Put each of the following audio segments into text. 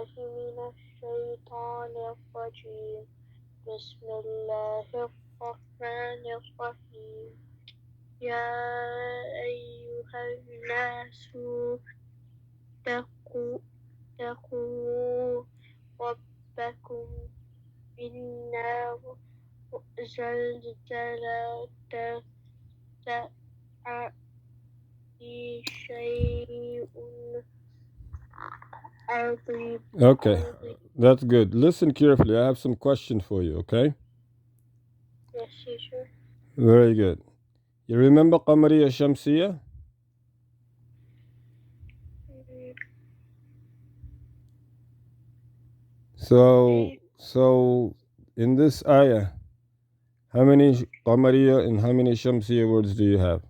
بالله من الشيطان الرجيم بسم الله الرحمن الرحيم يا أيها الناس اتقوا ربكم إن زلزلة الساعة شيء عظيم. Okay, that's good. Listen carefully. I have some questions for you, okay? Yes, teacher. Very good. You remember Qamariyya Shamsiyya? So in this ayah, how many Qamariyya and how many Shamsiyya words do you have?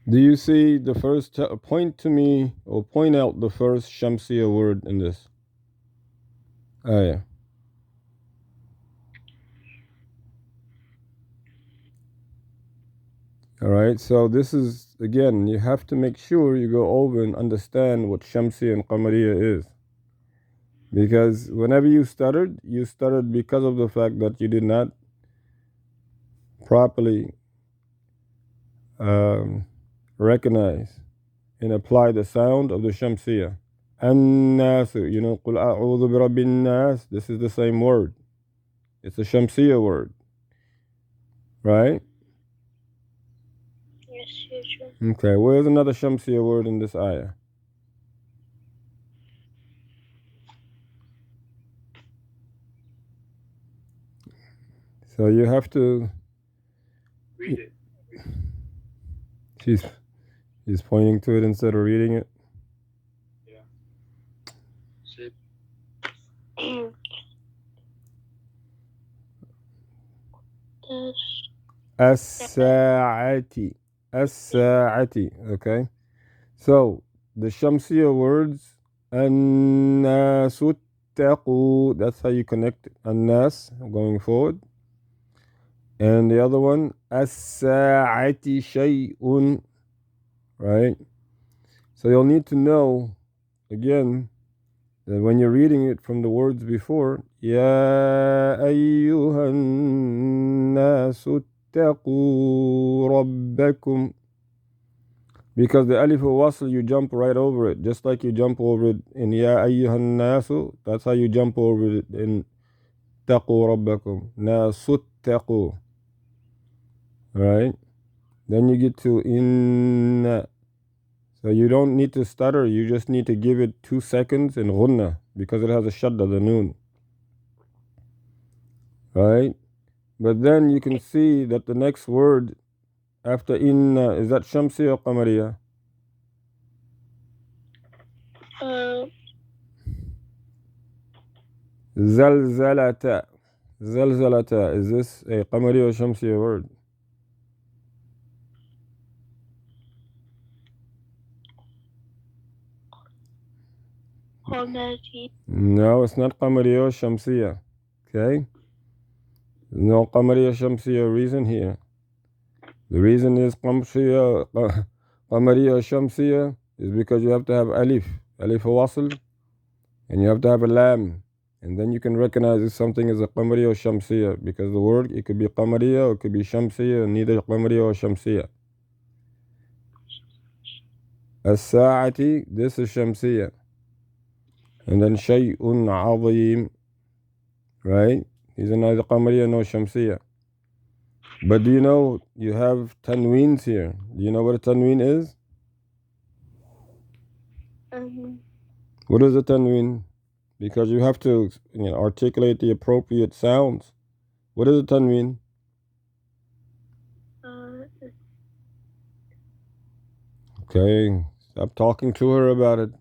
Do you see the first, point to me or point out the first Shamsiyya word in this ayah? All right, so this is, again, you have to make sure you go over and understand what Shamsiyya and Qamariyya is. Because whenever you stuttered because of the fact that you did not properly recognize and apply the sound of the Shamsiyya. An-nas, Qul a'udhu bi rabbin nas, this is the same word. It's a Shamsiyya word. Right? Yes, teacher. Okay, where's another Shamsiyya word in this ayah? So you have to read it. She's pointing to it instead of reading it. Yeah. As-sa'ati. As-sa'ati. Okay. So the Shamsiyya words, an-nasu taqu, that's how you connect an-nas going forward. And the other one, as-sa'ati shay'un, right? So you'll need to know, again, that when you're reading it from the words before, Ya ayyuhan nasu taqu rabbakum, because the alif wasl, you jump right over it, just like you jump over it in Ya ayyuhan nasu. That's how you jump over it in taqu rabbakum. Nasu taqu. Right? Then you get to inna. So you don't need to stutter, you just need to give it 2 seconds in ghunna, because it has a shadda, the noon. Right? But then you can see that the next word after inna, is that Shamsiyya or Qamariyya? Zalzalata. Zalzalata. Is this a Qamariyya or Shamsiyya word? Qamariyya. No, it's not Qamariyya or Shamsiyya. Okay? No Qamariyya Shamsiyya reason here. The reason is Qamariyya Shamsiyya is because you have to have alif wasl, and you have to have a lam. And then you can recognize if something is a Qamariyya or Shamsiyya, because the word, it could be Qamariyya or it could be Shamsiyya, neither Qamariyya or Shamsiyya. As-sa'ati, this is Shamsiyya. And then Shay'un Azim, right? These are neither Qamariyya nor Shamsiyya. But do you know you have tanweens here? Do you know what a tanween is? What is a tanween? Because you have to, articulate the appropriate sounds. What is a tanween? Okay, stop talking to her about it.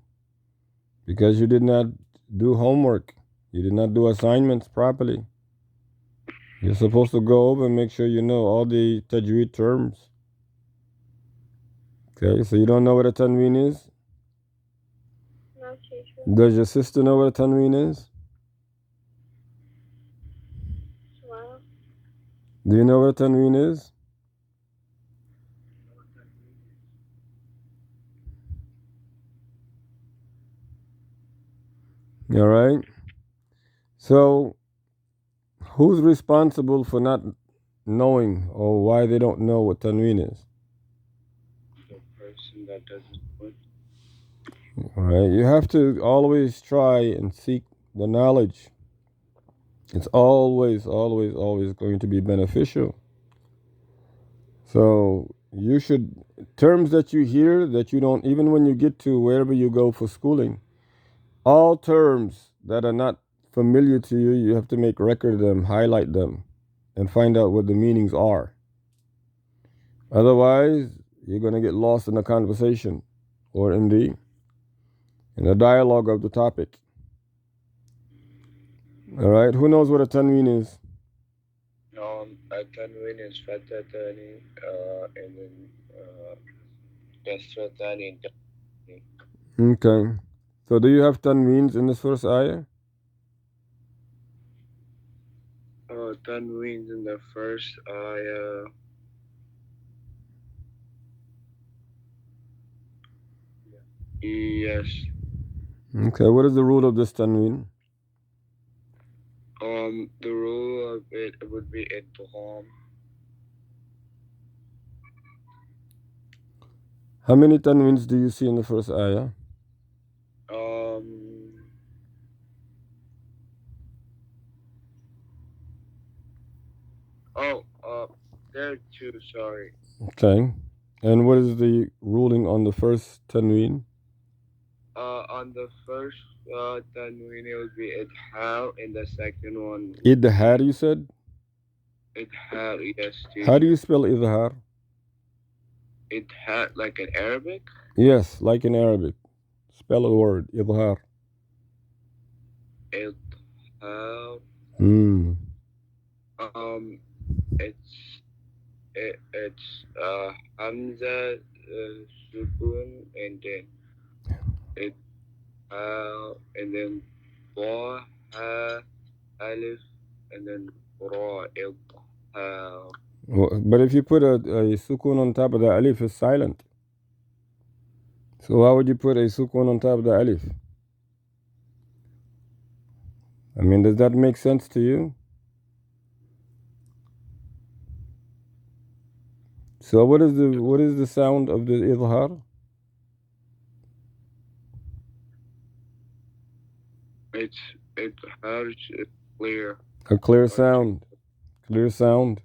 Because you did not do homework. You did not do assignments properly. You're supposed to go over and make sure you know all the Tajweed terms. Okay, so you don't know what a tanween is? No, teacher. Does your sister know what a tanween is? Well, Do you know what a tanween is? All right. So, who's responsible for not knowing or why they don't know what tanween is? The person that doesn't put. All right. You have to always try and seek the knowledge. It's always, always, always going to be beneficial. So you should, terms that you hear that you don't, even when you get to wherever you go for schooling, all terms that are not familiar to you, you have to make record of them, highlight them, and find out what the meanings are. Otherwise, you're going to get lost in the conversation or in the dialogue of the topic. All right. Who knows what a tanween is? Tanween is Fatatani, and then Kasratani. Okay. So do you have tanweens in this first ayah? Tanweens in the first ayah. Yes. Okay. What is the rule of this tanween? The rule of it would be idgham. How many tanweens do you see in the first ayah? There are two. Sorry. Okay. And what is the ruling on the first tanween? On the first tanween it would be idhar, and the second one. Idhar, you said? Idhar, yes. How do you spell idhar? Idhar, like in Arabic. Yes, like in Arabic. Spell a word, idhar. Idhar. It's Hamza, Sukun, and then it and then Ba, Ha, Alif, and then Ra, Idhar. But if you put a sukun on top of the alif, it's silent. So why would you put a sukun on top of the alif? I mean, does that make sense to you? So what is the sound of the idhar? It's Idhar, clear. A clear sound. Clear sound.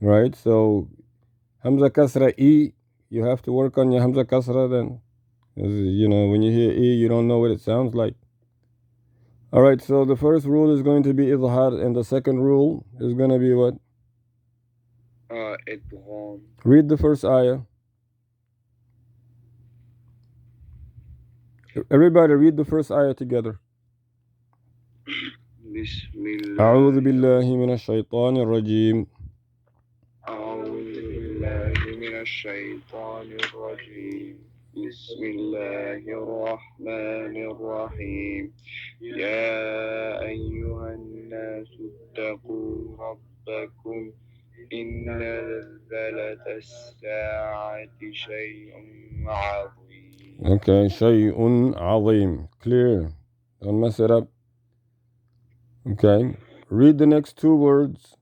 Right? So Hamza kasra E, you have to work on your Hamza kasra then. You know, when you hear E, you don't know what it sounds like. All right, so the first rule is going to be idhar, and the second rule is going to be what? Idgham. Read the first ayah. Everybody read the first ayah together. Bismillah. أعوذ بالله من الشيطان الرجيم. أعوذ بالله من الشيطان الرجيم. بسم الله الرحمن الرحيم. يا أيها الناس اتقوا ربكم إن زلزلة الساعة شيء عظيم. Okay, شيء عظيم. Clear. Don't mess it up. Okay. Read the next two words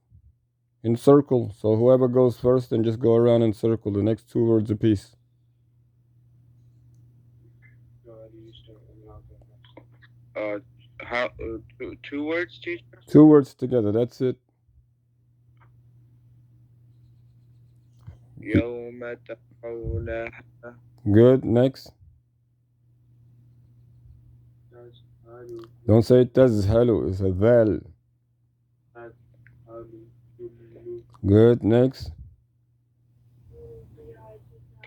in circle. So whoever goes first, then just go around in circle. The next two words apiece. Two words, teacher? Two words together. That's it. يوم ترونها. Good. Next. Don't say تزهل. It's a ذال. Good. Next.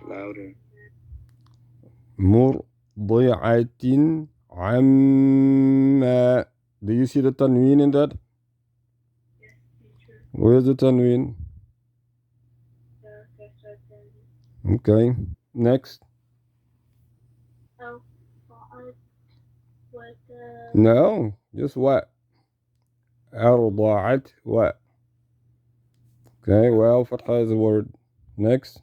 Louder. مرضعة عما. Do you see the tanween in that? Yes, teacher. Where's the tanween? Okay. Next. Oh, what No. Just what? أرضعت what? Okay. Well, فتحة is a word. Next.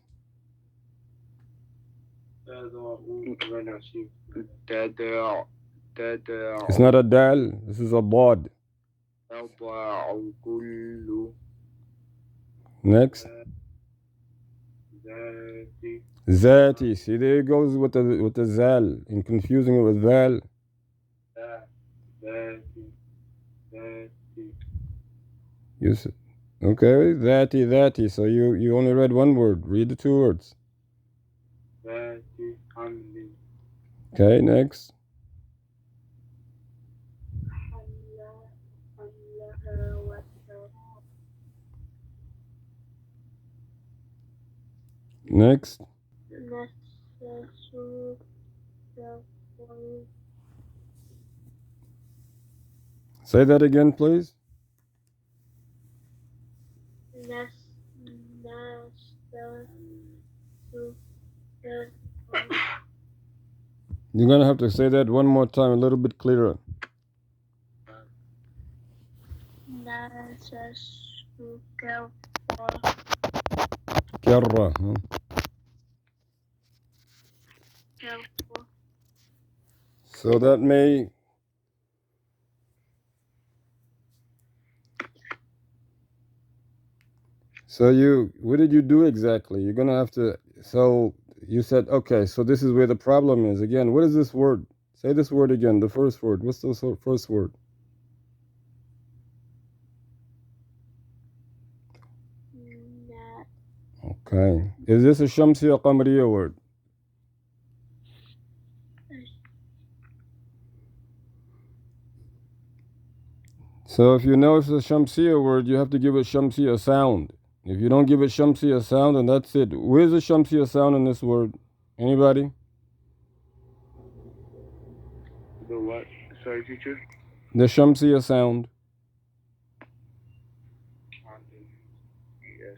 تدع. It's not a dal. This is a bod. تضع كل Next. ذات Zati. See, there it goes with the zal and confusing it with val. ذات ذات Yes. Okay. Zati. So you only read one word. Read the two words. ذات حمل Okay. Next. حملها وترى Next. نسسوا تقول Say that again, please. You're gonna have to say that one more time, a little bit clearer. Karra. Huh? So that may. So what did you do exactly? You're gonna have to. So you said, okay. So this is where the problem is. Again, what is this word? Say this word again. The first word. What's the first word? Okay. Is this a Shamsiyya Qamariyya word? So if you know it's a Shamsiyya word, you have to give it Shamsiyya sound. If you don't give it Shamsiyya sound, then that's it. Where's the Shamsiyya sound in this word? Anybody? The what? Sorry, teacher? The Shamsiyya sound. Yes.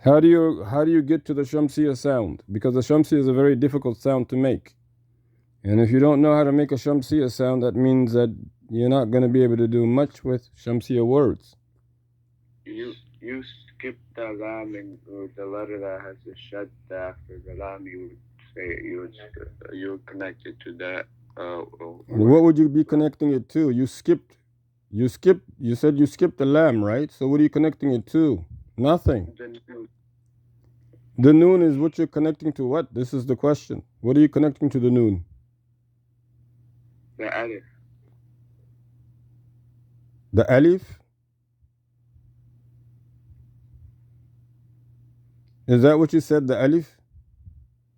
How do you get to the Shamsiyya sound? Because the Shamsiyya is a very difficult sound to make. And if you don't know how to make a Shamsiyya sound, that means that you're not going to be able to do much with Shamsiyya words. You skip the lam and the letter that has the shadda after the lam. You would connect it to that. What would you be connecting it to? You said you skipped the lam, right? So what are you connecting it to? Nothing. The noon is what you're connecting to what? This is the question. What are you connecting to the noon? The alif. The alif? Is that what you said, the alif?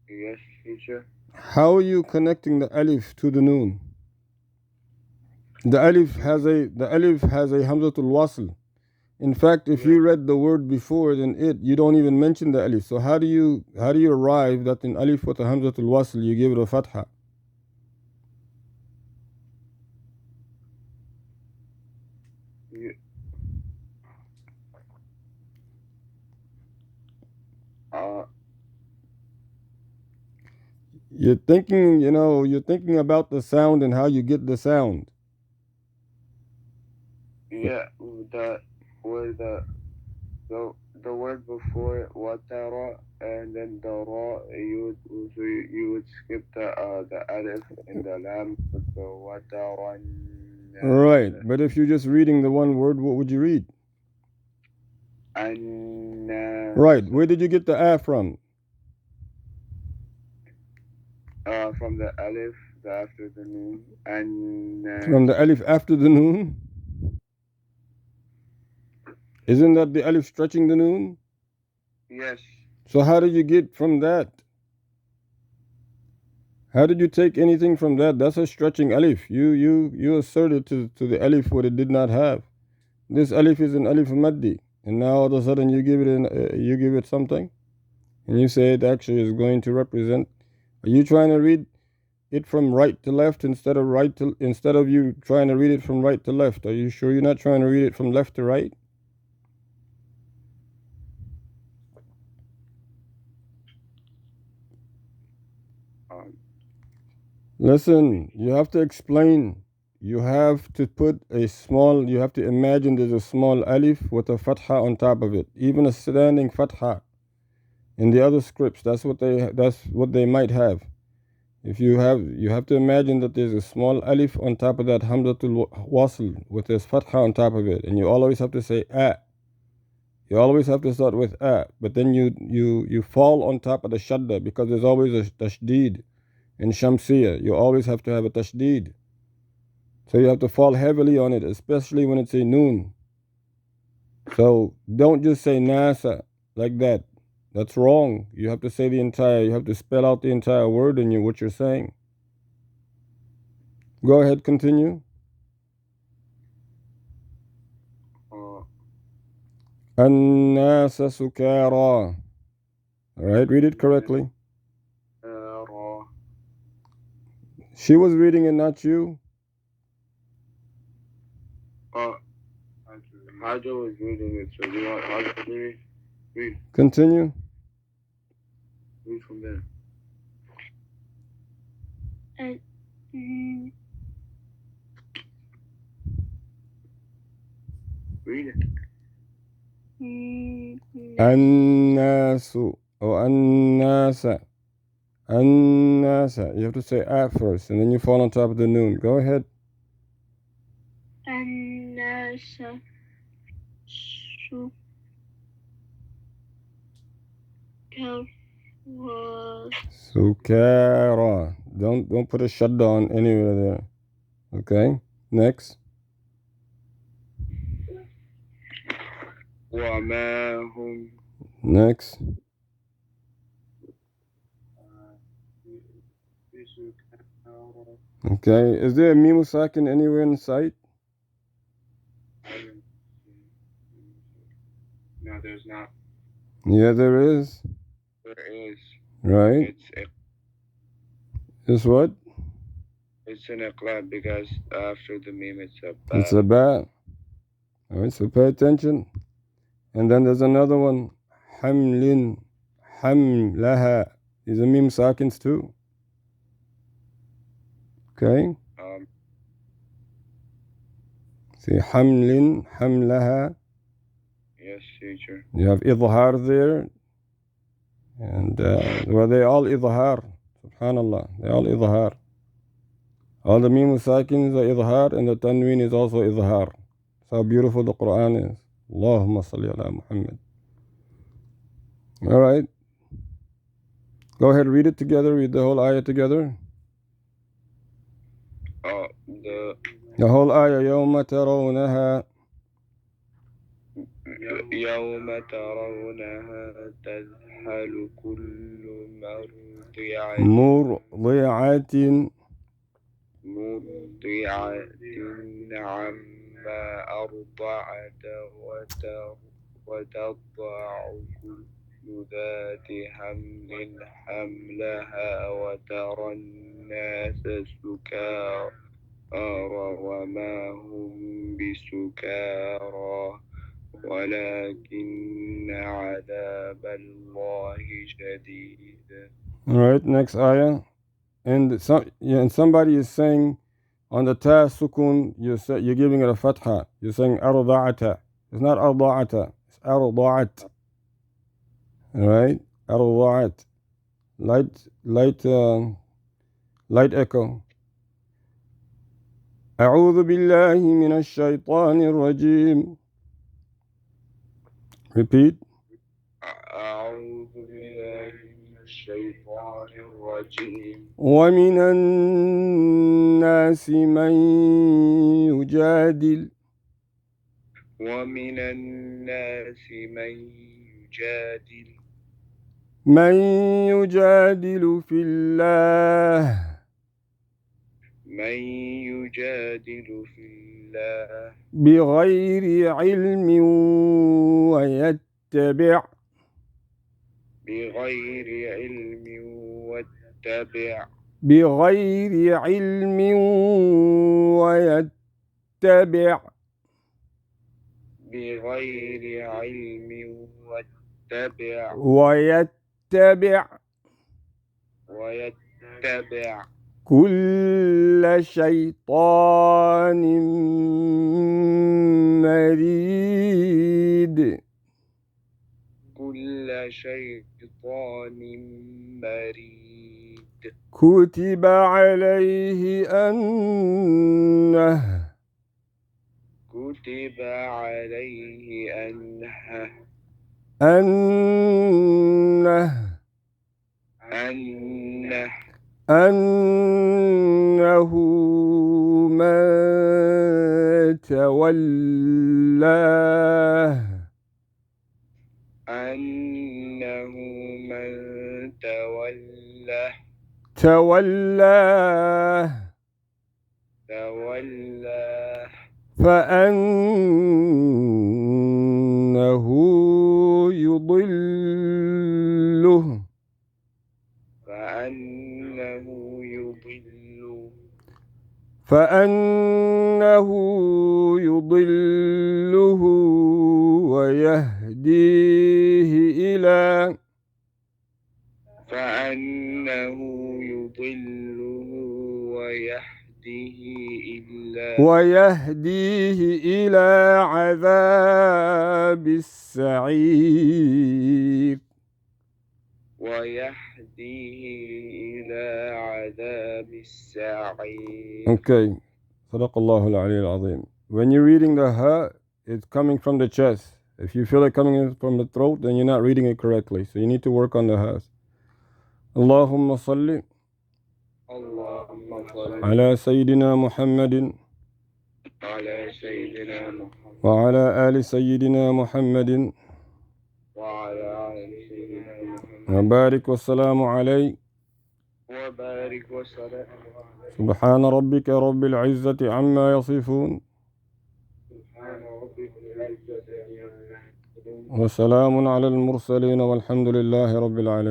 Yes, teacher. How are you connecting the alif to the noon? The alif has a hamzatul wasl. In fact, if you read the word before than it, you don't even mention the alif. So how do you arrive that in alif with a hamzatul wasl you give it a fatha? You're thinking about the sound and how you get the sound. Yeah, the word before it, watara, and then the ra, you would skip the alif and the lam with the watara. Right, but if you're just reading the one word, what would you read? Right, where did you get the a from? From the alif after the noon, and from the alif after the noon. Isn't that the alif stretching the noon? Yes. So how did you get from that? How did you take anything from that? That's a stretching alif. You asserted to the alif what it did not have. This alif is an alif maddi, and now all of a sudden you give it something, and you say it actually is going to represent. Are you trying to read it from right to left instead of you trying to read it from right to left? Are you sure you're not trying to read it from left to right? Listen, you have to explain. You have to imagine there's a small alif with a fatha on top of it, even a standing fatha. In the other scripts, that's what they might have. If you have to imagine that there's a small alif on top of that hamzatul wasl with this fatha on top of it, and you always have to say a. You always have to start with a, but then you fall on top of the shadda because there's always a tashdeed in Shamsiyya. You always have to have a tashdeed. So you have to fall heavily on it, especially when it's a noon. So don't just say nasa like that. That's wrong. You have to say you have to spell out the entire word in what you're saying. Go ahead, continue. An-nasa sukara. Alright, read it correctly. She was reading it, not you. Hajj was reading it, so you want Hajj to read? Continue. Read from there. Read it. An-nasu or an-nasa. An-nasa. You have to say at first, and then you fall on top of the noon. Go ahead. An-nasa Sukara. Don't put a shadda on anywhere there. Okay. Next. وما هم Next. Okay. Is there a mim sakin anywhere in sight? No, there's not. Yeah, there is. There is. Right. It's what? It's an iqlab because after the meme it's a ba. It's a ba. Alright, so pay attention. And then there's another one. Hamlin. Hamlaha. These are mim sakins too. Okay. See, hamlin, hamlaha. Yes, teacher. You have idhar there. And well, they all idhar. Subhanallah. They all idhar. All the mim sakins are idhar, and the tanween is also idhar. That's how beautiful the Quran is. Allahumma salli ala Muhammad. Alright. Go ahead, read it together. Read the whole ayah together. The whole ayah. يَوْمَ تَرَوْنَهَا يوم ترونها تذهل كل مرضعة عما أرضعت وتضع كل ذات حمل حملها وترى الناس سكارى وما هم بسكارى ولكن عذاب الله شديد. Alright, next ayah. And somebody is saying on the ta sukun, you're giving it a fatha. You're saying arda'ata. It's not arda'ata. It's arda'at. Alright? Arda'at. Light echo. أعوذ بالله من الشيطان الرجيم. Repeat. أعوذ بالله من الشيطان الرجيم. ومن الناس من يجادل في الله بغير علم ويتبع ويتبع كل شيطان مريد. كتب عليه أنه كتب عليه أنه من تولاه فأنه يضله ويهديه إلى عذاب السعير. Okay. صدق الله العلي العظيم. When you're reading the ha, it's coming from the chest. If you feel it coming in from the throat, then you're not reading it correctly. So you need to work on the has. اللهم صل على سيدنا محمد وعلى آل سيدنا محمد وبارك والسلام عليه سبحان ربك رب العزة عما يصفون وسلام على المرسلين والحمد لله رب العالمين.